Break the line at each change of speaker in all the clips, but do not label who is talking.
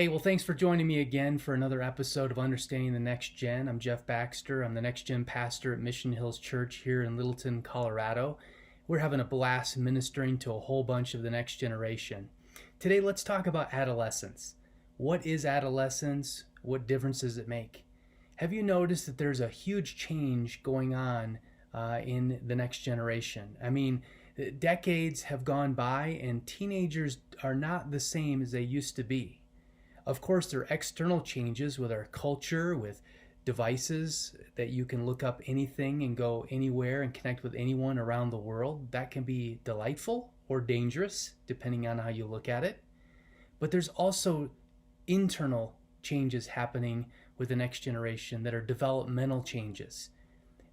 Hey, well, thanks for joining me again for another episode of Understanding the Next Gen. I'm Jeff Baxter. I'm the Next Gen pastor at Mission Hills Church here in Littleton, Colorado. We're having a blast ministering to a whole bunch of the next generation. Today, let's talk about adolescence. What is adolescence? What difference does it make? Have you noticed that there's a huge change going on in the next generation? I mean, decades have gone by and teenagers are not the same as they used to be. Of course, there are external changes with our culture, with devices that you can look up anything and go anywhere and connect with anyone around the world. That can be delightful or dangerous, depending on how you look at it. But there's also internal changes happening with the next generation that are developmental changes.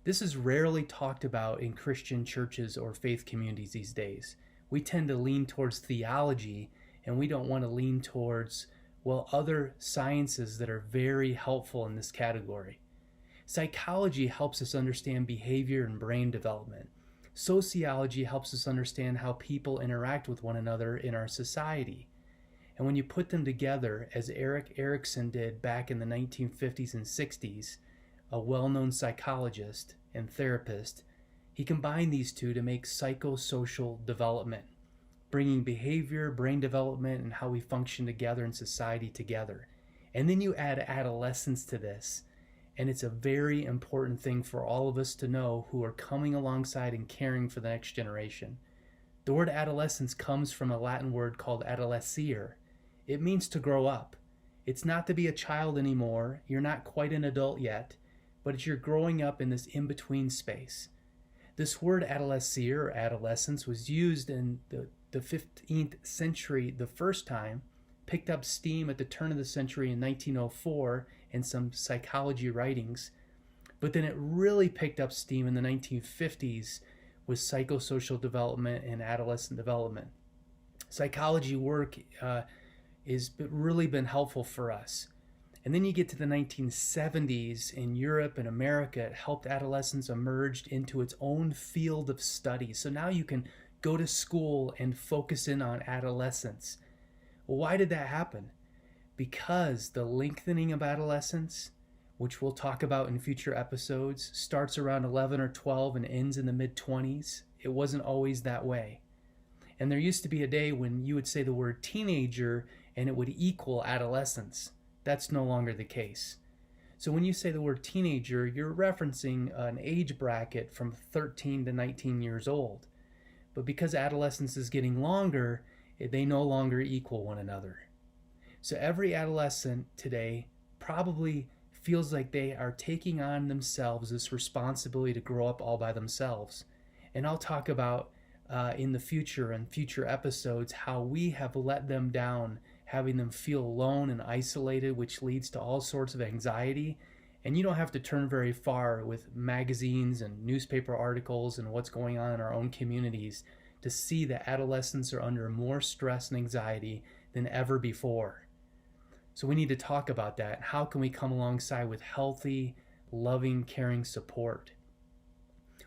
This is rarely talked about in Christian churches or faith communities these days. We tend to lean towards theology, and we don't want to lean towards other sciences that are very helpful in this category. Psychology helps us understand behavior and brain development. Sociology helps us understand how people interact with one another in our society. And when you put them together, as Erik Erikson did back in the 1950s and 60s, a well-known psychologist and therapist, he combined these two to make psychosocial development, bringing behavior, brain development, and how we function together in society together. And then you add adolescence to this, and it's a very important thing for all of us to know who are coming alongside and caring for the next generation. The word adolescence comes from a Latin word called adolescere. It means to grow up. It's not to be a child anymore. You're not quite an adult yet, but you're growing up in this in-between space. This word adolescere or adolescence was used in the 15th century the first time, picked up steam at the turn of the century in 1904 in some psychology writings, but then it really picked up steam in the 1950s with psychosocial development and adolescent development. Psychology work has really been helpful for us. And then you get to the 1970s in Europe and America, it helped adolescence emerge into its own field of study. So now you can go to school and focus in on adolescence. Well, why did that happen? Because the lengthening of adolescence, which we'll talk about in future episodes, starts around 11 or 12 and ends in the mid-20s. It wasn't always that way. And there used to be a day when you would say the word teenager and it would equal adolescence. That's no longer the case. So when you say the word teenager, you're referencing an age bracket from 13 to 19 years old. But because adolescence is getting longer, they no longer equal one another. So every adolescent today probably feels like they are taking on themselves this responsibility to grow up all by themselves. And I'll talk about in the future and future episodes how we have let them down, having them feel alone and isolated, which leads to all sorts of anxiety. And you don't have to turn very far with magazines and newspaper articles and what's going on in our own communities to see that adolescents are under more stress and anxiety than ever before. So we need to talk about that. How can we come alongside with healthy, loving, caring support?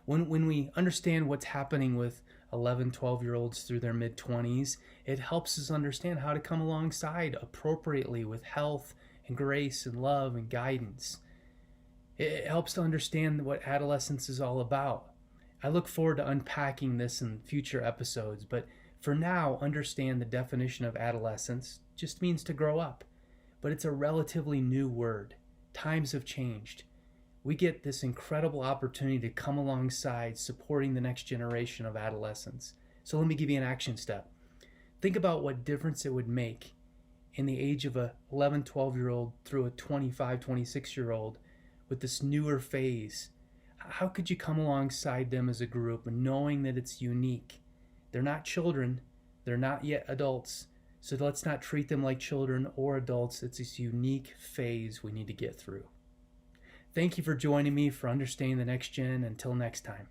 When we understand what's happening with 11, 12-year-olds through their mid-20s, it helps us understand how to come alongside appropriately with health and grace and love and guidance. It helps to understand what adolescence is all about. I look forward to unpacking this in future episodes, but for now, understand the definition of adolescence just means to grow up. But it's a relatively new word. Times have changed. We get this incredible opportunity to come alongside supporting the next generation of adolescents. So let me give you an action step. Think about what difference it would make in the age of a 11, 12-year-old through a 25, 26-year-old with this newer phase. How could you come alongside them as a group knowing that it's unique? They're not children. They're not yet adults. So let's not treat them like children or adults. It's this unique phase we need to get through. Thank you for joining me for Understanding the Next Gen. Until next time.